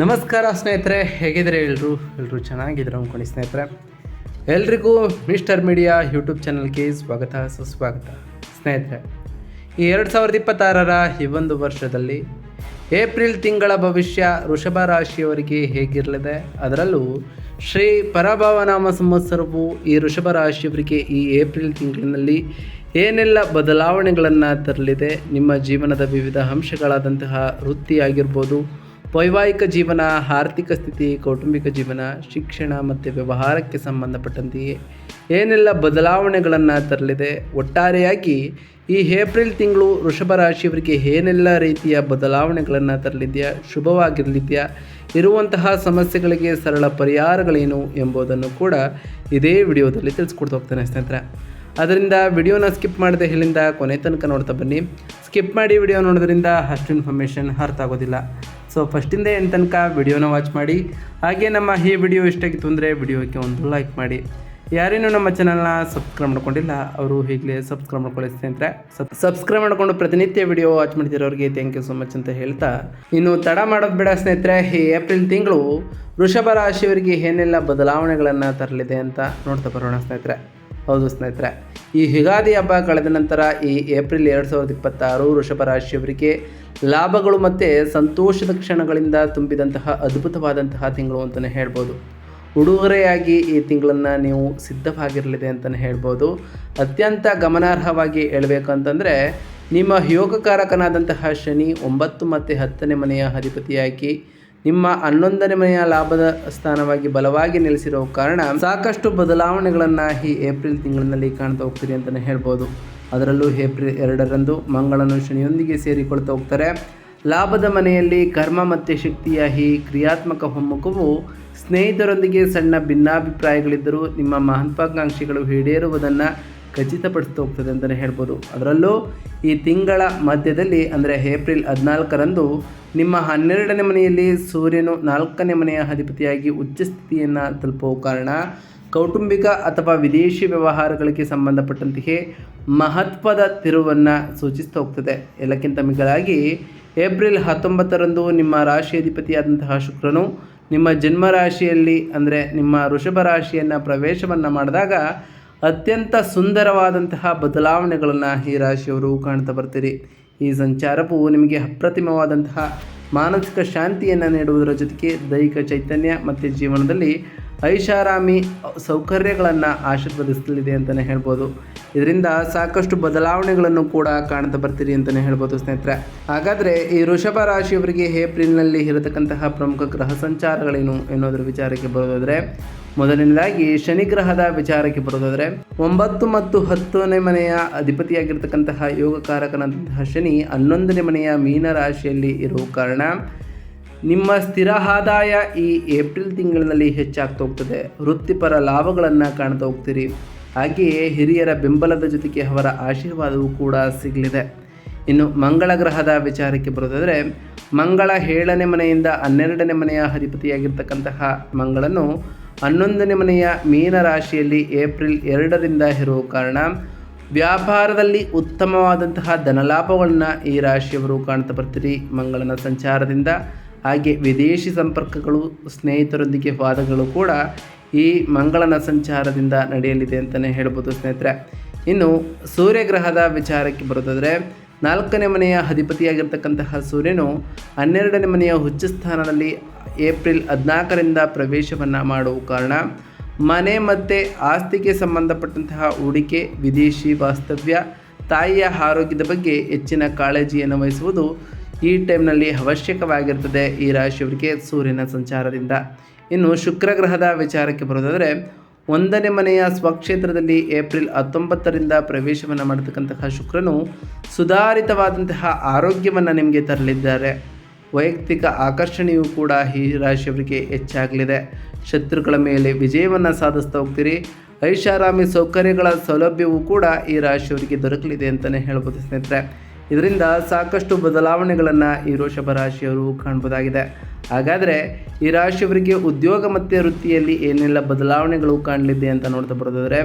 ನಮಸ್ಕಾರ ಸ್ನೇಹಿತರೆ, ಹೇಗಿದ್ರೆ ಎಲ್ಲರೂ ಚೆನ್ನಾಗಿದ್ರು ಅಂದ್ಕೊಂಡು ಸ್ನೇಹಿತರೆ. ಎಲ್ರಿಗೂ ಮಿಸ್ಟರ್ ಮೀಡಿಯಾ ಯೂಟ್ಯೂಬ್ ಚಾನಲ್ಗೆ ಸ್ವಾಗತ ಸುಸ್ವಾಗತ. ಸ್ನೇಹಿತರೆ, ಈ 2026ರ ಈ ಒಂದು ವರ್ಷದಲ್ಲಿ ಏಪ್ರಿಲ್ ತಿಂಗಳ ಭವಿಷ್ಯ ವೃಷಭ ರಾಶಿಯವರಿಗೆ ಹೇಗಿರಲಿದೆ, ಅದರಲ್ಲೂ ಶ್ರೀ ಪರಭವನಾಮ ಸಂವತ್ಸರವು ಈ ವೃಷಭ ರಾಶಿಯವರಿಗೆ ಈ ಏಪ್ರಿಲ್ ತಿಂಗಳಿನಲ್ಲಿ ಏನೆಲ್ಲ ಬದಲಾವಣೆಗಳನ್ನು ತರಲಿದೆ, ನಿಮ್ಮ ಜೀವನದ ವಿವಿಧ ಅಂಶಗಳಾದಂತಹ ವೃತ್ತಿಯಾಗಿರ್ಬೋದು, ವೈವಾಹಿಕ ಜೀವನ, ಆರ್ಥಿಕ ಸ್ಥಿತಿ, ಕೌಟುಂಬಿಕ ಜೀವನ, ಶಿಕ್ಷಣ ಮತ್ತು ವ್ಯವಹಾರಕ್ಕೆ ಸಂಬಂಧಪಟ್ಟಂತೆಯೇ ಏನೆಲ್ಲ ಬದಲಾವಣೆಗಳನ್ನು ತರಲಿದೆ. ಒಟ್ಟಾರೆಯಾಗಿ ಈ ಏಪ್ರಿಲ್ ತಿಂಗಳು ವೃಷಭ ರಾಶಿಯವರಿಗೆ ಏನೆಲ್ಲ ರೀತಿಯ ಬದಲಾವಣೆಗಳನ್ನು ತರಲಿದೆಯಾ, ಶುಭವಾಗಿರಲಿದೆಯಾ, ಇರುವಂತಹ ಸಮಸ್ಯೆಗಳಿಗೆ ಸರಳ ಪರಿಹಾರಗಳೇನು ಎಂಬುದನ್ನು ಕೂಡ ಇದೇ ವಿಡಿಯೋದಲ್ಲಿ ತಿಳಿಸ್ಕೊಡ್ತಾ ಹೋಗ್ತಾನೆ ಸ್ನೇಹಿತರೆ. ಅದರಿಂದ ವಿಡಿಯೋನ ಸ್ಕಿಪ್ ಮಾಡದೆ ಇಲ್ಲಿಂದ ಕೊನೆ ತನಕ ನೋಡ್ತಾ ಬನ್ನಿ. ಸ್ಕಿಪ್ ಮಾಡಿ ವಿಡಿಯೋ ನೋಡೋದ್ರಿಂದ ಅಷ್ಟು ಇನ್ಫಾರ್ಮೇಷನ್ ಅರ್ಥ ಆಗೋದಿಲ್ಲ. ಸೊ ಫಸ್ಟಿಂದ ಎಂಟು ತನಕ ವಿಡಿಯೋನ ವಾಚ್ ಮಾಡಿ. ಹಾಗೆ ನಮ್ಮ ಈ ವಿಡಿಯೋ ಇಷ್ಟ ಆಗಿತ್ತು ಅಂದರೆ ವಿಡಿಯೋಕ್ಕೆ ಒಂದು ಲೈಕ್ ಮಾಡಿ. ಯಾರೇನೂ ನಮ್ಮ ಚಾನಲ್ನ ಸಬ್ಸ್ಕ್ರೈಬ್ ಮಾಡ್ಕೊಂಡಿಲ್ಲ ಅವರು ಈಗಲೇ ಸಬ್ಸ್ಕ್ರೈಬ್ ಮಾಡ್ಕೊಳ್ಳಿ ಸ್ನೇಹಿತರೆ. ಸಬ್ಸ್ಕ್ರೈಬ್ ಮಾಡಿಕೊಂಡು ಪ್ರತಿನಿತ್ಯ ವಿಡಿಯೋ ವಾಚ್ ಮಾಡ್ತಿರೋರಿಗೆ ಥ್ಯಾಂಕ್ ಯು ಸೊ ಮಚ್ ಅಂತ ಹೇಳ್ತಾ, ಇನ್ನು ತಡ ಮಾಡೋದು ಬೇಡ ಸ್ನೇಹಿತರೆ. ಈ ಏಪ್ರಿಲ್ ತಿಂಗಳು ವೃಷಭ ರಾಶಿಯವರಿಗೆ ಏನೆಲ್ಲ ಬದಲಾವಣೆಗಳನ್ನು ತರಲಿದೆ ಅಂತ ನೋಡ್ತಾ ಬರೋಣ ಸ್ನೇಹಿತರೆ. ಹೌದು ಸ್ನೇಹಿತರೆ, ಈ ಯುಗಾದಿ ಹಬ್ಬ ಕಳೆದ ನಂತರ ಈ ಏಪ್ರಿಲ್ 2026 ವೃಷಭ ರಾಶಿಯವರಿಗೆ ಲಾಭಗಳು ಮತ್ತು ಸಂತೋಷದ ಕ್ಷಣಗಳಿಂದ ತುಂಬಿದಂತಹ ಅದ್ಭುತವಾದಂತಹ ತಿಂಗಳು ಅಂತಲೇ ಹೇಳ್ಬೋದು. ಉಡುಗೊರೆಯಾಗಿ ಈ ತಿಂಗಳನ್ನು ನೀವು ಸಿದ್ಧವಾಗಿರಲಿದೆ ಅಂತಲೇ ಹೇಳ್ಬೋದು. ಅತ್ಯಂತ ಗಮನಾರ್ಹವಾಗಿ ಹೇಳಬೇಕು ಅಂತಂದರೆ, ನಿಮ್ಮ ಯೋಗಕಾರಕನಾದಂತಹ ಶನಿ 9 ಮತ್ತು 10ನೇ ಮನೆಯ ಅಧಿಪತಿಯಾಗಿ ನಿಮ್ಮ 11ನೇ ಮನೆಯ ಲಾಭದ ಸ್ಥಾನವಾಗಿ ಬಲವಾಗಿ ನೆಲೆಸಿರೋ ಕಾರಣ ಸಾಕಷ್ಟು ಬದಲಾವಣೆಗಳನ್ನು ಈ ಏಪ್ರಿಲ್ ತಿಂಗಳಿನಲ್ಲಿ ಕಾಣ್ತಾ ಹೋಗ್ತೀರಿ ಅಂತಲೇ ಹೇಳ್ಬೋದು. ಅದರಲ್ಲೂ ಏಪ್ರಿಲ್ 2ರಂದು ಮಂಗಳನು ಶನಿಯೊಂದಿಗೆ ಸೇರಿಕೊಳ್ತಾ ಹೋಗ್ತಾರೆ. ಲಾಭದ ಮನೆಯಲ್ಲಿ ಕರ್ಮ ಮತ್ತು ಶಕ್ತಿಯ ಈ ಕ್ರಿಯಾತ್ಮಕ ಒಮ್ಮುಖವು ಸ್ನೇಹಿತರೊಂದಿಗೆ ಸಣ್ಣ ಭಿನ್ನಾಭಿಪ್ರಾಯಗಳಿದ್ದರೂ ನಿಮ್ಮ ಮಹತ್ವಾಕಾಂಕ್ಷೆಗಳು ಈಡೇರುವುದನ್ನು ಖಚಿತಪಡಿಸ್ತಾ ಹೋಗ್ತದೆ ಅಂತಲೇ ಹೇಳ್ಬೋದು. ಅದರಲ್ಲೂ ಈ ತಿಂಗಳ ಮಧ್ಯದಲ್ಲಿ ಅಂದರೆ ಏಪ್ರಿಲ್ 14ರಂದು ನಿಮ್ಮ 12ನೇ ಮನೆಯಲ್ಲಿ ಸೂರ್ಯನು 4ನೇ ಮನೆಯ ಅಧಿಪತಿಯಾಗಿ ಉಚ್ಚ ಸ್ಥಿತಿಯನ್ನು ತಲುಪುವ ಕಾರಣ ಕೌಟುಂಬಿಕ ಅಥವಾ ವಿದೇಶಿ ವ್ಯವಹಾರಗಳಿಗೆ ಸಂಬಂಧಪಟ್ಟಂತೆಯೇ ಮಹತ್ವದ ತಿರುವನ್ನು ಸೂಚಿಸ್ತಾ ಹೋಗ್ತದೆ. ಎಲ್ಲಕ್ಕಿಂತ ಮಿಗಿಲಾಗಿ ಏಪ್ರಿಲ್ 19ರಂದು ನಿಮ್ಮ ರಾಶಿ ಅಧಿಪತಿಯಾದಂತಹ ಶುಕ್ರನು ನಿಮ್ಮ ಜನ್ಮ ರಾಶಿಯಲ್ಲಿ ಅಂದರೆ ನಿಮ್ಮ ವೃಷಭ ರಾಶಿಯನ್ನು ಪ್ರವೇಶವನ್ನು ಮಾಡಿದಾಗ ಅತ್ಯಂತ ಸುಂದರವಾದಂತಹ ಬದಲಾವಣೆಗಳನ್ನು ಈ ರಾಶಿಯವರು ಕಾಣ್ತಾ ಬರ್ತೀರಿ. ಈ ಸಂಚಾರವು ನಿಮಗೆ ಅಪ್ರತಿಮವಾದಂತಹ ಮಾನಸಿಕ ಶಾಂತಿಯನ್ನು ನೀಡುವುದರ ಜೊತೆಗೆ ದೈಹಿಕ ಚೈತನ್ಯ ಮತ್ತು ಜೀವನದಲ್ಲಿ ಐಷಾರಾಮಿ ಸೌಕರ್ಯಗಳನ್ನು ಆಶೀರ್ವದಿಸಲಿದೆ ಅಂತಲೇ ಹೇಳ್ಬೋದು. ಇದರಿಂದ ಸಾಕಷ್ಟು ಬದಲಾವಣೆಗಳನ್ನು ಕೂಡ ಕಾಣ್ತಾ ಬರ್ತೀರಿ ಅಂತಲೇ ಹೇಳ್ಬೋದು ಸ್ನೇಹಿತರೆ. ಹಾಗಾದರೆ ಈ ವೃಷಭ ರಾಶಿಯವರಿಗೆ ಏಪ್ರಿಲ್ನಲ್ಲಿ ಇರತಕ್ಕಂತಹ ಪ್ರಮುಖ ಗ್ರಹ ಸಂಚಾರಗಳೇನು ಎನ್ನುವುದರ ವಿಚಾರಕ್ಕೆ ಬರೋದಾದರೆ, ಮೊದಲನೇದಾಗಿ ಶನಿ ಗ್ರಹದ ವಿಚಾರಕ್ಕೆ ಬರೋದಾದರೆ, 9 ಮತ್ತು 10ನೇ ಮನೆಯ ಅಧಿಪತಿಯಾಗಿರ್ತಕ್ಕಂತಹ ಯೋಗಕಾರಕನಂತಹ ಶನಿ 11ನೇ ಮನೆಯ ಮೀನ ರಾಶಿಯಲ್ಲಿ ಇರುವ ಕಾರಣ ನಿಮ್ಮ ಸ್ಥಿರ ಆದಾಯ ಈ ಏಪ್ರಿಲ್ ತಿಂಗಳಿನಲ್ಲಿ ಹೆಚ್ಚಾಗ್ತಾ ಹೋಗ್ತದೆ. ವೃತ್ತಿಪರ ಲಾಭಗಳನ್ನು ಕಾಣ್ತಾ ಹೋಗ್ತೀರಿ. ಹಾಗೆಯೇ ಹಿರಿಯರ ಬೆಂಬಲದ ಜೊತೆಗೆ ಅವರ ಆಶೀರ್ವಾದವೂ ಕೂಡ ಸಿಗಲಿದೆ. ಇನ್ನು ಮಂಗಳ ಗ್ರಹದ ವಿಚಾರಕ್ಕೆ ಬರೋದಾದರೆ, ಮಂಗಳ 7ನೇ ಮನೆಯಿಂದ 12ನೇ ಮನೆಯ ಅಧಿಪತಿಯಾಗಿರ್ತಕ್ಕಂತಹ ಮಂಗಳನು 11ನೇ ಮನೆಯ ಮೀನ ರಾಶಿಯಲ್ಲಿ ಏಪ್ರಿಲ್ 2ರಿಂದ ಇರುವ ಕಾರಣ ವ್ಯಾಪಾರದಲ್ಲಿ ಉತ್ತಮವಾದಂತಹ ಧನಲಾಭಗಳನ್ನು ಈ ರಾಶಿಯವರು ಕಾಣ್ತಾ ಬರ್ತೀರಿ ಮಂಗಳನ ಸಂಚಾರದಿಂದ. ಹಾಗೆ ವಿದೇಶಿ ಸಂಪರ್ಕಗಳು, ಸ್ನೇಹಿತರೊಂದಿಗೆ ವಾದಗಳು ಕೂಡ ಈ ಮಂಗಳನ ಸಂಚಾರದಿಂದ ನಡೆಯಲಿದೆ ಅಂತಲೇ ಹೇಳ್ಬೋದು ಸ್ನೇಹಿತರೆ. ಇನ್ನು ಸೂರ್ಯಗ್ರಹದ ವಿಚಾರಕ್ಕೆ ಬರೋದಾದರೆ, 4ನೇ ಮನೆಯ ಅಧಿಪತಿಯಾಗಿರ್ತಕ್ಕಂತಹ ಸೂರ್ಯನು 12ನೇ ಮನೆಯ ಉಚ್ಚ ಸ್ಥಾನದಲ್ಲಿ ಏಪ್ರಿಲ್ 14ರಿಂದ ಪ್ರವೇಶವನ್ನು ಮಾಡುವ ಕಾರಣ ಮನೆ ಮತ್ತು ಆಸ್ತಿಗೆ ಸಂಬಂಧಪಟ್ಟಂತಹ ಹೂಡಿಕೆ, ವಿದೇಶಿ ವಾಸ್ತವ್ಯ, ತಾಯಿಯ ಆರೋಗ್ಯದ ಬಗ್ಗೆ ಹೆಚ್ಚಿನ ಕಾಳಜಿಯನ್ನು ವಹಿಸುವುದು ಈ ಟೈಮ್ನಲ್ಲಿ ಅವಶ್ಯಕವಾಗಿರ್ತದೆ ಈ ರಾಶಿಯವರಿಗೆ ಸೂರ್ಯನ ಸಂಚಾರದಿಂದ. ಇನ್ನು ಶುಕ್ರ ಗ್ರಹದ ವಿಚಾರಕ್ಕೆ ಬರೋದಾದರೆ, 1ನೇ ಮನೆಯ ಸ್ವಕ್ಷೇತ್ರದಲ್ಲಿ ಏಪ್ರಿಲ್ 19ರಿಂದ ಪ್ರವೇಶವನ್ನು ಮಾಡತಕ್ಕಂತಹ ಶುಕ್ರನು ಸುಧಾರಿತವಾದಂತಹ ಆರೋಗ್ಯವನ್ನು ನಿಮಗೆ ತರಲಿದ್ದಾರೆ. ವೈಯಕ್ತಿಕ ಆಕರ್ಷಣೆಯೂ ಕೂಡ ಈ ರಾಶಿಯವರಿಗೆ ಹೆಚ್ಚಾಗಲಿದೆ. ಶತ್ರುಗಳ ಮೇಲೆ ವಿಜಯವನ್ನು ಸಾಧಿಸ್ತಾ ಹೋಗ್ತೀರಿ. ಐಷಾರಾಮಿ ಸೌಕರ್ಯಗಳ ಸೌಲಭ್ಯವೂ ಕೂಡ ಈ ರಾಶಿಯವರಿಗೆ ದೊರಕಲಿದೆ ಅಂತಲೇ ಹೇಳ್ಬೋದು ಸ್ನೇಹಿತರೆ. ಇದರಿಂದ ಸಾಕಷ್ಟು ಬದಲಾವಣೆಗಳನ್ನು ಈ ವೃಷಭ ರಾಶಿಯವರು ಕಾಣ್ಬೋದಾಗಿದೆ. ಹಾಗಾದರೆ ಈ ರಾಶಿಯವರಿಗೆ ಉದ್ಯೋಗ ಮತ್ತು ವೃತ್ತಿಯಲ್ಲಿ ಏನೆಲ್ಲ ಬದಲಾವಣೆಗಳು ಕಾಣಲಿದೆ ಅಂತ ನೋಡ್ತಾ ಬರೋದಾದರೆ,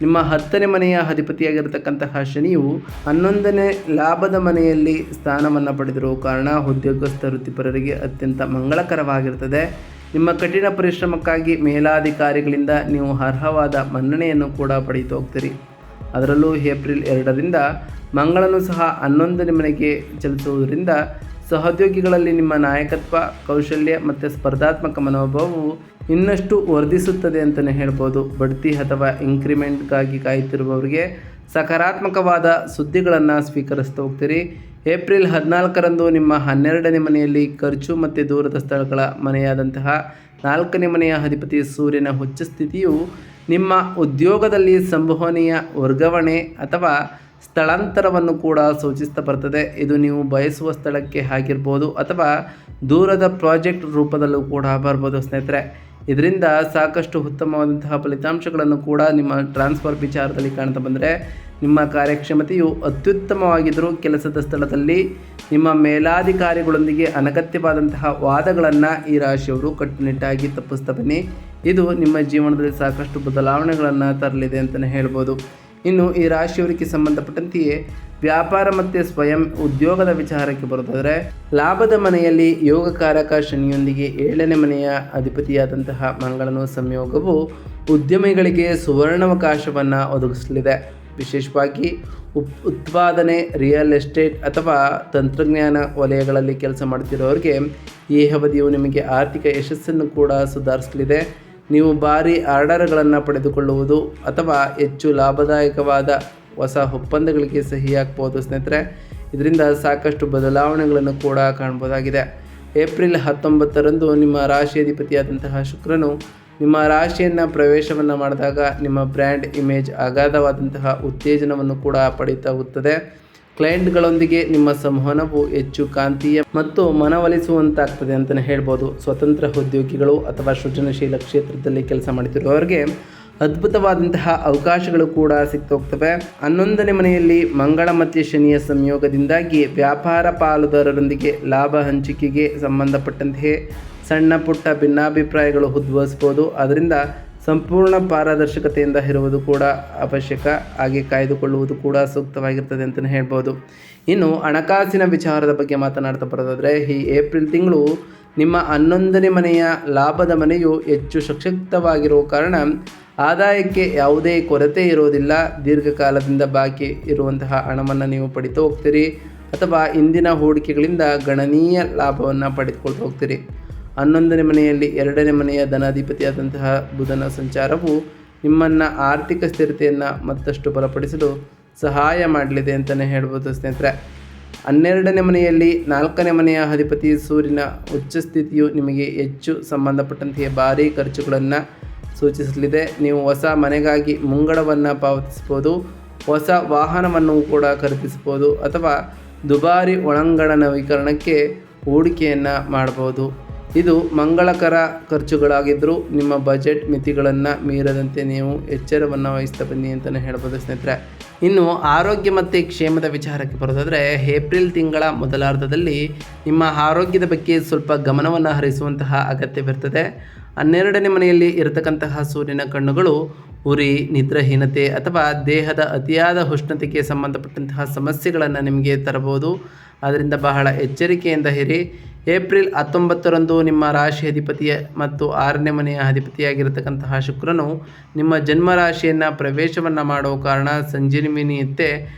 ನಿಮ್ಮ 10ನೇ ಮನೆಯ ಅಧಿಪತಿಯಾಗಿರತಕ್ಕಂತಹ ಶನಿಯು 11ನೇ ಲಾಭದ ಮನೆಯಲ್ಲಿ ಸ್ಥಾನವನ್ನು ಪಡೆದಿರುವ ಕಾರಣ ಉದ್ಯೋಗಸ್ಥ ವೃತ್ತಿಪರರಿಗೆ ಅತ್ಯಂತ ಮಂಗಳಕರವಾಗಿರುತ್ತದೆ. ನಿಮ್ಮ ಕಠಿಣ ಪರಿಶ್ರಮಕ್ಕಾಗಿ ಮೇಲಾಧಿಕಾರಿಗಳಿಂದ ನೀವು ಅರ್ಹವಾದ ಮನ್ನಣೆಯನ್ನು ಕೂಡ ಪಡೆಯುತ್ತಾ ಹೋಗ್ತೀರಿ. ಅದರಲ್ಲೂ ಏಪ್ರಿಲ್ 2ರಿಂದ ಮಂಗಳನು ಸಹ 11ನೇ ಮನೆಗೆ ಚಲಿಸುವುದರಿಂದ ಸಹೋದ್ಯೋಗಿಗಳಲ್ಲಿ ನಿಮ್ಮ ನಾಯಕತ್ವ, ಕೌಶಲ್ಯ ಮತ್ತು ಸ್ಪರ್ಧಾತ್ಮಕ ಮನೋಭಾವವು ಇನ್ನಷ್ಟು ವರ್ಧಿಸುತ್ತದೆ ಅಂತಲೇ ಹೇಳ್ಬೋದು. ಬಡ್ತಿ ಅಥವಾ ಇಂಕ್ರಿಮೆಂಟ್ಗಾಗಿ ಕಾಯುತ್ತಿರುವವರಿಗೆ ಸಕಾರಾತ್ಮಕವಾದ ಸುದ್ದಿಗಳನ್ನು ಸ್ವೀಕರಿಸ್ತಾ ಹೋಗ್ತೀರಿ. ಏಪ್ರಿಲ್ 14ರಂದು ನಿಮ್ಮ 12ನೇ ಮನೆಯಲ್ಲಿ ಖರ್ಚು ಮತ್ತು ದೂರದ ಸ್ಥಳಗಳ ಮನೆಯಾದಂತಹ 4ನೇ ಮನೆಯ ಅಧಿಪತಿ ಸೂರ್ಯನ ಉಚ್ಚ ಸ್ಥಿತಿಯು ನಿಮ್ಮ ಉದ್ಯೋಗದಲ್ಲಿ ಸಂಭವನೀಯ ವರ್ಗಾವಣೆ ಅಥವಾ ಸ್ಥಳಾಂತರವನ್ನು ಕೂಡ ಸೂಚಿಸ್ತಾ ಬರ್ತದೆ. ಇದು ನೀವು ಬಯಸುವ ಸ್ಥಳಕ್ಕೆ ಆಗಿರ್ಬೋದು ಅಥವಾ ದೂರದ ಪ್ರಾಜೆಕ್ಟ್ ರೂಪದಲ್ಲೂ ಕೂಡ ಬರ್ಬೋದು ಸ್ನೇಹಿತರೆ. ಇದರಿಂದ ಸಾಕಷ್ಟು ಉತ್ತಮವಾದಂತಹ ಫಲಿತಾಂಶಗಳನ್ನು ಕೂಡ ನಿಮ್ಮ ಟ್ರಾನ್ಸ್ಫರ್ ವಿಚಾರದಲ್ಲಿ ಕಾಣ್ತಾ ಬಂದರೆ ನಿಮ್ಮ ಕಾರ್ಯಕ್ಷಮತೆಯು ಅತ್ಯುತ್ತಮವಾಗಿದ್ದರೂ ಕೆಲಸದ ಸ್ಥಳದಲ್ಲಿ ನಿಮ್ಮ ಮೇಲಾಧಿಕಾರಿಗಳೊಂದಿಗೆ ಅನಗತ್ಯವಾದಂತಹ ವಾದಗಳನ್ನು ಈ ರಾಶಿಯವರು ಕಟ್ಟುನಿಟ್ಟಾಗಿ ತಪ್ಪಿಸ್ತಾ ಬನ್ನಿ. ಇದು ನಿಮ್ಮ ಜೀವನದಲ್ಲಿ ಸಾಕಷ್ಟು ಬದಲಾವಣೆಗಳನ್ನು ತರಲಿದೆ ಅಂತಲೇ ಹೇಳ್ಬೋದು. ಇನ್ನು ಈ ರಾಶಿಯವರಿಗೆ ಸಂಬಂಧಪಟ್ಟಂತೆಯೇ ವ್ಯಾಪಾರ ಮತ್ತು ಸ್ವಯಂ ಉದ್ಯೋಗದ ವಿಚಾರಕ್ಕೆ ಬರುತ್ತಾದರೆ ಲಾಭದ ಮನೆಯಲ್ಲಿ ಯೋಗಕಾರಕ ಶನಿಯೊಂದಿಗೆ 7ನೇ ಮನೆಯ ಅಧಿಪತಿಯಾದಂತಹ ಮಂಗಳನ ಸಂಯೋಗವು ಉದ್ಯಮಿಗಳಿಗೆ ಸುವರ್ಣಾವಕಾಶವನ್ನು ಒದಗಿಸಲಿದೆ. ವಿಶೇಷವಾಗಿ ಉತ್ಪಾದನೆ, ರಿಯಲ್ ಎಸ್ಟೇಟ್ ಅಥವಾ ತಂತ್ರಜ್ಞಾನ ವಲಯಗಳಲ್ಲಿ ಕೆಲಸ ಮಾಡುತ್ತಿರೋರಿಗೆ ಈ ಅವಧಿಯು ನಿಮಗೆ ಆರ್ಥಿಕ ಯಶಸ್ಸನ್ನು ಕೂಡ ಸುಧಾರಿಸಲಿದೆ. ನೀವು ಭಾರಿ ಆರ್ಡರ್ಗಳನ್ನು ಪಡೆದುಕೊಳ್ಳುವುದು ಅಥವಾ ಹೆಚ್ಚು ಲಾಭದಾಯಕವಾದ ಹೊಸ ಒಪ್ಪಂದಗಳಿಗೆ ಸಹಿ ಹಾಕ್ಬೋದು ಸ್ನೇಹಿತರೆ. ಇದರಿಂದ ಸಾಕಷ್ಟು ಬದಲಾವಣೆಗಳನ್ನು ಕೂಡ ಕಾಣ್ಬೋದಾಗಿದೆ. ಏಪ್ರಿಲ್ 19ರಂದು ನಿಮ್ಮ ರಾಶಿ ಅಧಿಪತಿಯಾದಂತಹ ಶುಕ್ರನು ನಿಮ್ಮ ರಾಶಿಯನ್ನು ಪ್ರವೇಶವನ್ನು ಮಾಡಿದಾಗ ನಿಮ್ಮ ಬ್ರ್ಯಾಂಡ್ ಇಮೇಜ್ ಅಗಾಧವಾದಂತಹ ಉತ್ತೇಜನವನ್ನು ಕೂಡ ಪಡೀತಾ ಹೋಗುತ್ತದೆ. ಕ್ಲೈಂಟ್ಗಳೊಂದಿಗೆ ನಿಮ್ಮ ಸಂವಹನವು ಹೆಚ್ಚು ಕಾಂತೀಯ ಮತ್ತು ಮನವೊಲಿಸುವಂತಾಗ್ತದೆ ಅಂತಲೇ ಹೇಳ್ಬೋದು. ಸ್ವತಂತ್ರ ಉದ್ಯೋಗಿಗಳು ಅಥವಾ ಸೃಜನಶೀಲ ಕ್ಷೇತ್ರದಲ್ಲಿ ಕೆಲಸ ಮಾಡುತ್ತಿರುವವರಿಗೆ ಅದ್ಭುತವಾದಂತಹ ಅವಕಾಶಗಳು ಕೂಡ ಸಿಗ್ತಾ ಹೋಗ್ತವೆ. 11ನೇ ಮನೆಯಲ್ಲಿ ಮಂಗಳ ಮತ್ತು ಶನಿಯ ಸಂಯೋಗದಿಂದಾಗಿ ವ್ಯಾಪಾರ ಪಾಲುದಾರರೊಂದಿಗೆ ಲಾಭ ಹಂಚಿಕೆಗೆ ಸಂಬಂಧಪಟ್ಟಂತೆ ಸಣ್ಣ ಪುಟ್ಟ ಭಿನ್ನಾಭಿಪ್ರಾಯಗಳು ಉದ್ಭವಿಸ್ಬೋದು. ಅದರಿಂದ ಸಂಪೂರ್ಣ ಪಾರದರ್ಶಕತೆಯಿಂದ ಇರುವುದು ಕೂಡ ಅವಶ್ಯಕ. ಹಾಗೆ ಕಾಯ್ದುಕೊಳ್ಳುವುದು ಕೂಡ ಸೂಕ್ತವಾಗಿರ್ತದೆ ಅಂತಲೇ ಹೇಳ್ಬೋದು. ಇನ್ನು ಹಣಕಾಸಿನ ವಿಚಾರದ ಬಗ್ಗೆ ಮಾತನಾಡ್ತಾ ಬರೋದಾದರೆ ಈ ಏಪ್ರಿಲ್ ತಿಂಗಳು ನಿಮ್ಮ 11ನೇ ಮನೆಯ ಲಾಭದ ಮನೆಯು ಹೆಚ್ಚು ಸಶಕ್ತವಾಗಿರುವ ಕಾರಣ ಆದಾಯಕ್ಕೆ ಯಾವುದೇ ಕೊರತೆ ಇರೋದಿಲ್ಲ. ದೀರ್ಘಕಾಲದಿಂದ ಬಾಕಿ ಇರುವಂತಹ ಹಣವನ್ನು ನೀವು ಪಡಿತಾ ಹೋಗ್ತೀರಿ ಅಥವಾ ಇಂದಿನ ಹೂಡಿಕೆಗಳಿಂದ ಗಣನೀಯ ಲಾಭವನ್ನು ಪಡೆದುಕೊಳ್ತಾ ಹೋಗ್ತೀರಿ. 11ನೇ ಮನೆಯಲ್ಲಿ 2ನೇ ಮನೆಯ ಧನಾಧಿಪತಿಯಾದಂತಹ ಬುಧನ ಸಂಚಾರವು ನಿಮ್ಮನ್ನು ಆರ್ಥಿಕ ಸ್ಥಿರತೆಯನ್ನು ಮತ್ತಷ್ಟು ಬಲಪಡಿಸಲು ಸಹಾಯ ಮಾಡಲಿದೆ ಅಂತಲೇ ಹೇಳ್ಬೋದು ಸ್ನೇಹಿತರೆ. 12ನೇ ಮನೆಯಲ್ಲಿ 4ನೇ ಮನೆಯ ಅಧಿಪತಿ ಸೂರ್ಯನ ಉಚ್ಚ ಸ್ಥಿತಿಯು ನಿಮಗೆ ಹೆಚ್ಚು ಸಂಬಂಧಪಟ್ಟಂತೆಯೇ ಭಾರೀ ಖರ್ಚುಗಳನ್ನು ಸೂಚಿಸಲಿದೆ. ನೀವು ಹೊಸ ಮನೆಗಾಗಿ ಮುಂಗಡವನ್ನು ಪಾವತಿಸ್ಬೋದು, ಹೊಸ ವಾಹನವನ್ನು ಕೂಡ ಖರೀದಿಸ್ಬೋದು ಅಥವಾ ದುಬಾರಿ ಒಳಾಂಗಣ ನವೀಕರಣಕ್ಕೆ ಹೂಡಿಕೆಯನ್ನು ಮಾಡ್ಬೋದು. ಇದು ಮಂಗಳಕರ ಖರ್ಚುಗಳಾಗಿದ್ದರೂ ನಿಮ್ಮ ಬಜೆಟ್ ಮಿತಿಗಳನ್ನು ಮೀರದಂತೆ ನೀವು ಎಚ್ಚರವನ್ನು ವಹಿಸ್ತಾ ಬನ್ನಿ ಅಂತಲೇ ಹೇಳ್ಬೋದು ಸ್ನೇಹಿತರೆ. ಇನ್ನು ಆರೋಗ್ಯ ಮತ್ತು ಕ್ಷೇಮದ ವಿಚಾರಕ್ಕೆ ಬರೋದಾದರೆ ಏಪ್ರಿಲ್ ತಿಂಗಳ ಮೊದಲಾರ್ಧದಲ್ಲಿ ನಿಮ್ಮ ಆರೋಗ್ಯದ ಬಗ್ಗೆ ಸ್ವಲ್ಪ ಗಮನವನ್ನು ಹರಿಸುವಂತಹ ಅಗತ್ಯವಿರ್ತದೆ. 12ನೇ ಮನೆಯಲ್ಲಿ ಇರತಕ್ಕಂತಹ ಸೂರ್ಯನ ಕಣ್ಣುಗಳು ಉರಿ, ನಿದ್ರಾಹೀನತೆ ಅಥವಾ ದೇಹದ ಅತಿಯಾದ ಉಷ್ಣತೆಗೆ ಸಂಬಂಧಪಟ್ಟಂತಹ ಸಮಸ್ಯೆಗಳನ್ನು ನಿಮಗೆ ತರಬಹುದು. ಆದ್ದರಿಂದ ಬಹಳ ಎಚ್ಚರಿಕೆಯಿಂದ ಇರಿ. ಏಪ್ರಿಲ್ 19ರಂದು ನಿಮ್ಮ ರಾಶಿ ಅಧಿಪತಿಯ ಮತ್ತು 6ನೇ ಮನೆಯ ಅಧಿಪತಿಯಾಗಿರತಕ್ಕಂತಹ ಶುಕ್ರನು ನಿಮ್ಮ ಜನ್ಮ ರಾಶಿಯನ್ನು ಪ್ರವೇಶವನ್ನು ಮಾಡೋ ಕಾರಣ ಸಂಜೀವಿನಿಯಂತೆ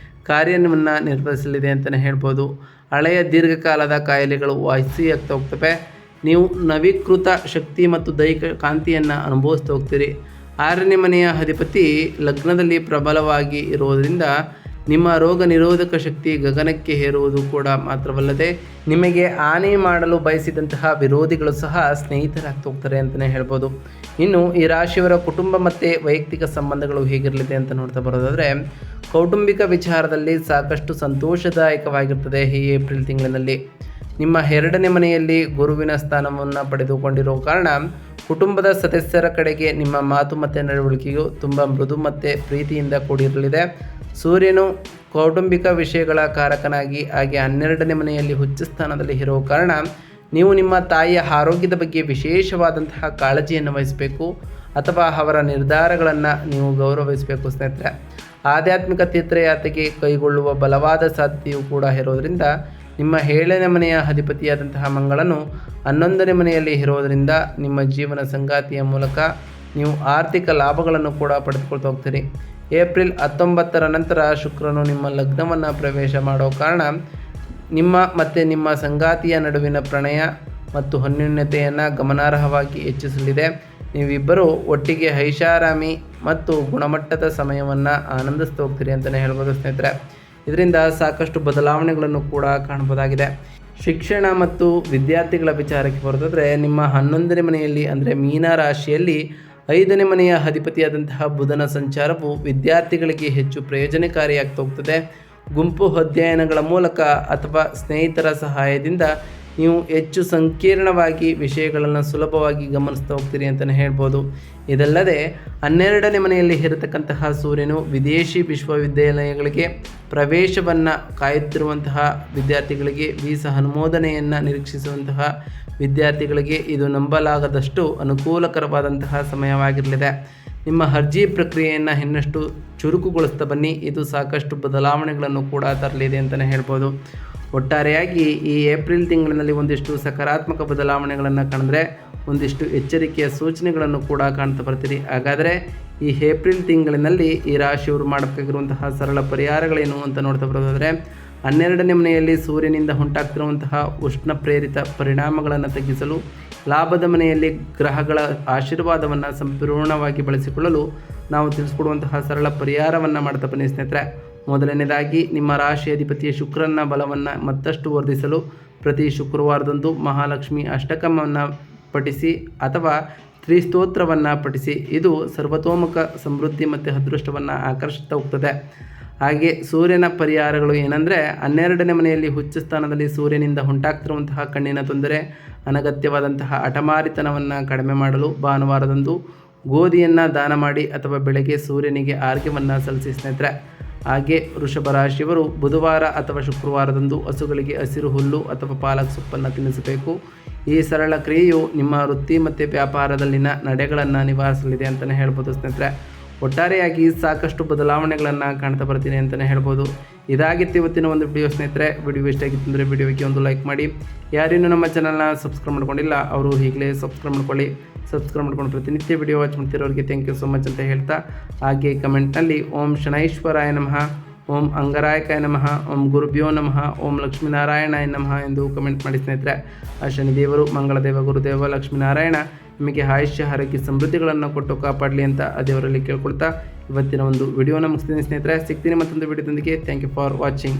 ಕಾರ್ಯವನ್ನು ನಿರ್ವಹಿಸಲಿದೆ ಅಂತಲೇ ಹೇಳ್ಬೋದು. ಹಳೆಯ ದೀರ್ಘಕಾಲದ ಕಾಯಿಲೆಗಳು ವಾಸಿಯಾಗ್ತಾ ಹೋಗ್ತವೆ. ನೀವು ನವೀಕೃತ ಶಕ್ತಿ ಮತ್ತು ದೈಹಿಕ ಕಾಂತಿಯನ್ನು ಅನುಭವಿಸ್ತಾ ಹೋಗ್ತೀರಿ. 6ನೇ ಮನೆಯ ಅಧಿಪತಿ ಲಗ್ನದಲ್ಲಿ ಪ್ರಬಲವಾಗಿ ಇರುವುದರಿಂದ ನಿಮ್ಮ ರೋಗ ನಿರೋಧಕ ಶಕ್ತಿ ಗಗನಕ್ಕೆ ಏರುವುದು ಕೂಡ ಮಾತ್ರವಲ್ಲದೆ ನಿಮಗೆ ಹಾನಿ ಮಾಡಲು ಬಯಸಿದಂತಹ ವಿರೋಧಿಗಳು ಸಹ ಸ್ನೇಹಿತರಾಗ್ತಾ ಹೋಗ್ತಾರೆ ಅಂತಲೇ ಹೇಳ್ಬೋದು. ಇನ್ನು ಈ ರಾಶಿಯವರ ಕುಟುಂಬ ಮತ್ತು ವೈಯಕ್ತಿಕ ಸಂಬಂಧಗಳು ಹೇಗಿರಲಿದೆ ಅಂತ ನೋಡ್ತಾ ಬರೋದಾದರೆ ಕೌಟುಂಬಿಕ ವಿಚಾರದಲ್ಲಿ ಸಾಕಷ್ಟು ಸಂತೋಷದಾಯಕವಾಗಿರ್ತದೆ. ಈ ಏಪ್ರಿಲ್ ತಿಂಗಳಿನಲ್ಲಿ ನಿಮ್ಮ 2ನೇ ಮನೆಯಲ್ಲಿ ಗುರುವಿನ ಸ್ಥಾನವನ್ನು ಪಡೆದುಕೊಂಡಿರೋ ಕಾರಣ ಕುಟುಂಬದ ಸದಸ್ಯರ ಕಡೆಗೆ ನಿಮ್ಮ ಮಾತು ಮತ್ತು ನಡವಳಿಕೆಯು ತುಂಬ ಮೃದು ಮತ್ತು ಪ್ರೀತಿಯಿಂದ ಕೂಡಿರಲಿದೆ. ಸೂರ್ಯನು ಕೌಟುಂಬಿಕ ವಿಷಯಗಳ ಕಾರಕನಾಗಿ ಹಾಗೆ 12ನೇ ಮನೆಯಲ್ಲಿ ಉಚ್ಚ ಸ್ಥಾನದಲ್ಲಿ ಇರೋ ಕಾರಣ ನೀವು ನಿಮ್ಮ ತಾಯಿಯ ಆರೋಗ್ಯದ ಬಗ್ಗೆ ವಿಶೇಷವಾದಂತಹ ಕಾಳಜಿಯನ್ನು ವಹಿಸಬೇಕು. ಅಥವಾ ಅವರ ನಿರ್ಧಾರಗಳನ್ನು ನೀವು ಗೌರವಿಸಬೇಕು ಸ್ನೇಹಿತರೆ. ಆಧ್ಯಾತ್ಮಿಕ ತೀರ್ಥಯಾತ್ರೆಗೆ ಕೈಗೊಳ್ಳುವ ಬಲವಾದ ಸಾಧ್ಯತೆಯೂ ಕೂಡ ಇರೋದರಿಂದ ನಿಮ್ಮ 7ನೇ ಮನೆಯ ಅಧಿಪತಿಯಾದಂತಹ ಮಂಗಳನು 11ನೇ ಮನೆಯಲ್ಲಿ ಇರೋದರಿಂದ ನಿಮ್ಮ ಜೀವನ ಸಂಗಾತಿಯ ಮೂಲಕ ನೀವು ಆರ್ಥಿಕ ಲಾಭಗಳನ್ನು ಕೂಡ ಪಡೆದುಕೊಳ್ತಾ ಹೋಗ್ತೀರಿ. ಏಪ್ರಿಲ್ 19ರ ನಂತರ ಶುಕ್ರನು ನಿಮ್ಮ ಲಗ್ನವನ್ನು ಪ್ರವೇಶ ಮಾಡೋ ಕಾರಣ ನಿಮ್ಮ ಸಂಗಾತಿಯ ನಡುವಿನ ಪ್ರಣಯ ಮತ್ತು ಅನ್ಯೋನ್ಯತೆಯನ್ನು ಗಮನಾರ್ಹವಾಗಿ ಹೆಚ್ಚಿಸಲಿದೆ. ನೀವಿಬ್ಬರು ಒಟ್ಟಿಗೆ ಐಷಾರಾಮಿ ಮತ್ತು ಗುಣಮಟ್ಟದ ಸಮಯವನ್ನು ಆನಂದಿಸ್ತಾ ಹೋಗ್ತೀರಿ ಅಂತಲೇ ಹೇಳ್ಬೋದು ಸ್ನೇಹಿತರೆ. ಇದರಿಂದ ಸಾಕಷ್ಟು ಬದಲಾವಣೆಗಳನ್ನು ಕೂಡ ಕಾಣಬಹುದಾಗಿದೆ. ಶಿಕ್ಷಣ ಮತ್ತು ವಿದ್ಯಾರ್ಥಿಗಳ ವಿಚಾರಕ್ಕೆ ಬರೋದಾದರೆ ನಿಮ್ಮ 11ನೇ ಮನೆಯಲ್ಲಿ ಅಂದರೆ ಮೀನ ರಾಶಿಯಲ್ಲಿ 5ನೇ ಮನೆಯ ಅಧಿಪತಿಯಾದಂತಹ ಬುಧನ ಸಂಚಾರವು ವಿದ್ಯಾರ್ಥಿಗಳಿಗೆ ಹೆಚ್ಚು ಪ್ರಯೋಜನಕಾರಿಯಾಗ್ತಾ ಹೋಗ್ತದೆ. ಗುಂಪು ಅಧ್ಯಯನಗಳ ಮೂಲಕ ಅಥವಾ ಸ್ನೇಹಿತರ ಸಹಾಯದಿಂದ ನೀವು ಹೆಚ್ಚು ಸಂಕೀರ್ಣವಾಗಿ ವಿಷಯಗಳನ್ನು ಸುಲಭವಾಗಿ ಗಮನಿಸ್ತಾ ಹೋಗ್ತೀರಿ ಅಂತಲೇ ಹೇಳ್ಬೋದು. ಇದಲ್ಲದೆ 12ನೇ ಮನೆಯಲ್ಲಿ ಇರತಕ್ಕಂತಹ ಸೂರ್ಯನು ವಿದೇಶಿ ವಿಶ್ವವಿದ್ಯಾಲಯಗಳಿಗೆ ಪ್ರವೇಶವನ್ನು ಕಾಯುತ್ತಿರುವಂತಹ ವಿದ್ಯಾರ್ಥಿಗಳಿಗೆ, ವೀಸಾ ಅನುಮೋದನೆಯನ್ನು ನಿರೀಕ್ಷಿಸುವಂತಹ ವಿದ್ಯಾರ್ಥಿಗಳಿಗೆ ಇದು ನಂಬಲಾಗದಷ್ಟು ಅನುಕೂಲಕರವಾದಂತಹ ಸಮಯವಾಗಿರಲಿದೆ. ನಿಮ್ಮ ಅರ್ಜಿ ಪ್ರಕ್ರಿಯೆಯನ್ನು ಇನ್ನಷ್ಟು ಚುರುಕುಗೊಳಿಸ್ತಾ ಬನ್ನಿ. ಇದು ಸಾಕಷ್ಟು ಬದಲಾವಣೆಗಳನ್ನು ಕೂಡ ತರಲಿದೆ ಅಂತಲೇ ಹೇಳ್ಬೋದು. ಒಟ್ಟಾರೆಯಾಗಿ ಈ ಏಪ್ರಿಲ್ ತಿಂಗಳಿನಲ್ಲಿ ಒಂದಿಷ್ಟು ಸಕಾರಾತ್ಮಕ ಬದಲಾವಣೆಗಳನ್ನು ಕಾಣಿದ್ರೆ ಒಂದಿಷ್ಟು ಎಚ್ಚರಿಕೆಯ ಸೂಚನೆಗಳನ್ನು ಕೂಡ ಕಾಣ್ತಾ ಬರ್ತೀರಿ. ಹಾಗಾದರೆ ಈ ಏಪ್ರಿಲ್ ತಿಂಗಳಿನಲ್ಲಿ ಈ ರಾಶಿಯವರು ಮಾಡಬೇಕಾಗಿರುವಂತಹ ಸರಳ ಪರಿಹಾರಗಳೇನು ಅಂತ ನೋಡ್ತಾ ಬರೋದಾದರೆ 12ನೇ ಮನೆಯಲ್ಲಿ ಸೂರ್ಯನಿಂದ ಉಂಟಾಗ್ತಿರುವಂತಹ ಉಷ್ಣ ಪ್ರೇರಿತ ಪರಿಣಾಮಗಳನ್ನು ತಗ್ಗಿಸಲು, ಲಾಭದ ಮನೆಯಲ್ಲಿ ಗ್ರಹಗಳ ಆಶೀರ್ವಾದವನ್ನು ಸಂಪೂರ್ಣವಾಗಿ ಬಳಸಿಕೊಳ್ಳಲು ನಾವು ತಿಳಿಸ್ಕೊಡುವಂತಹ ಸರಳ ಪರಿಹಾರವನ್ನು ಮಾಡ್ತಾ ಬನ್ನಿ ಸ್ನೇಹಿತರೆ. ಮೊದಲನೇದಾಗಿ ನಿಮ್ಮ ರಾಶಿ ಅಧಿಪತಿಯ ಶುಕ್ರನ ಬಲವನ್ನು ಮತ್ತಷ್ಟು ವರ್ಧಿಸಲು ಪ್ರತಿ ಶುಕ್ರವಾರದಂದು ಮಹಾಲಕ್ಷ್ಮಿ ಅಷ್ಟಕವನ್ನು ಪಠಿಸಿ ಅಥವಾ ತ್ರಿಸ್ತೋತ್ರವನ್ನು ಪಠಿಸಿ. ಇದು ಸರ್ವತೋಮುಖ ಸಮೃದ್ಧಿ ಮತ್ತು ಅದೃಷ್ಟವನ್ನು ಆಕರ್ಷಿಸ್ತಾ ಹೋಗ್ತದೆ. ಹಾಗೆ ಸೂರ್ಯನ ಪರಿಹಾರಗಳು ಏನಂದರೆ 12ನೇ ಮನೆಯಲ್ಲಿ ಉಚ್ಚ ಸ್ಥಾನದಲ್ಲಿ ಸೂರ್ಯನಿಂದ ಉಂಟಾಗ್ತಿರುವಂತಹ ಕಣ್ಣಿನ ತೊಂದರೆ, ಅನಗತ್ಯವಾದಂತಹ ಹಠಮಾರಿತನವನ್ನು ಕಡಿಮೆ ಮಾಡಲು ಭಾನುವಾರದಂದು ಗೋಧಿಯನ್ನು ದಾನ ಮಾಡಿ ಅಥವಾ ಬೆಳಗ್ಗೆ ಸೂರ್ಯನಿಗೆ ಆರ್ಘ್ಯವನ್ನು ಸಲ್ಲಿಸಿ ಸ್ನೇಹಿತರೆ. ಹಾಗೆ ವೃಷಭ ರಾಶಿಯವರು ಬುಧವಾರ ಅಥವಾ ಶುಕ್ರವಾರದಂದು ಹಸುಗಳಿಗೆ ಹಸಿರು ಹುಲ್ಲು ಅಥವಾ ಪಾಲಕ್ ಸೊಪ್ಪನ್ನು ತಿನ್ನಿಸಬೇಕು. ಈ ಸರಳ ಕ್ರಿಯೆಯು ನಿಮ್ಮ ವೃತ್ತಿ ಮತ್ತು ವ್ಯಾಪಾರದಲ್ಲಿನ ನಡೆಗಳನ್ನು ನಿವಾರಿಸಲಿದೆ ಅಂತಲೇ ಹೇಳ್ಬೋದು ಸ್ನೇಹಿತರೆ. ಒಟ್ಟಾರೆಯಾಗಿ ಸಾಕಷ್ಟು ಬದಲಾವಣೆಗಳನ್ನು ಕಾಣ್ತಾ ಬರ್ತೀನಿ ಅಂತಲೇ ಹೇಳ್ಬೋದು. ಇದಾಗಿತ್ತು ಇವತ್ತಿನ ಒಂದು ವಿಡಿಯೋ ಸ್ನೇಹಿತರೆ. ವಿಡಿಯೋ ಇಷ್ಟ ಆಗಿತ್ತು ಅಂದರೆ ವಿಡಿಯೋಗೆ ಒಂದು ಲೈಕ್ ಮಾಡಿ. ಯಾರೇನು ನಮ್ಮ ಚಾನಲ್ನ ಸಬ್ಸ್ಕ್ರೈಬ್ ಮಾಡ್ಕೊಂಡಿಲ್ಲ ಅವರು ಈಗಲೇ ಸಬ್ಸ್ಕ್ರೈಬ್ ಮಾಡ್ಕೊಳ್ಳಿ. ಸಬ್ಸ್ಕ್ರೈಬ್ ಮಾಡ್ಕೊಂಡು ಪ್ರತಿನಿತ್ಯ ವಿಡಿಯೋ ವಾಚ್ ಮಾಡ್ತಿರೋರಿಗೆ ಥ್ಯಾಂಕ್ ಯು ಸೊ ಮಚ್ ಅಂತ ಹೇಳ್ತಾ, ಹಾಗೆ ಕಮೆಂಟ್ನಲ್ಲಿ ಓಂ ಶನೈಶ್ವರಾಯ ನಮಃ, ಓಂ ಅಂಗರಾಯಕಾಯ ನಮಃ, ಓಂ ಗುರುಭ್ಯೋ ನಮಃ, ಓಂ ಲಕ್ಷ್ಮೀನಾರಾಯಣಾಯ ನಮಃ ಎಂದು ಕಮೆಂಟ್ ಮಾಡಿ ಸ್ನೇಹಿತರೆ. ಆ ಶನಿದೇವರು, ಮಂಗಳದೇವ, ಗುರುದೇವ, ಲಕ್ಷ್ಮೀನಾರಾಯಣ ನಿಮಗೆ ಆಯುಷ್ಯ ಆರೋಗ್ಯ ಸಮೃದ್ಧಿಗಳನ್ನು ಕೊಟ್ಟು ಕಾಪಾಡಲಿ ಅಂತ ಆ ದೇವರಲ್ಲಿ ಕೇಳ್ಕೊಳ್ತಾ ಇವತ್ತಿನ ಒಂದು ವಿಡಿಯೋನ ಮುಗಿಸ್ತೀನಿ ಸ್ನೇಹಿತರೆ. ಸಿಗ್ತೀನಿ ಮತ್ತೊಂದು ವಿಡಿಯೋದೊಂದಿಗೆ. Thank you for watching.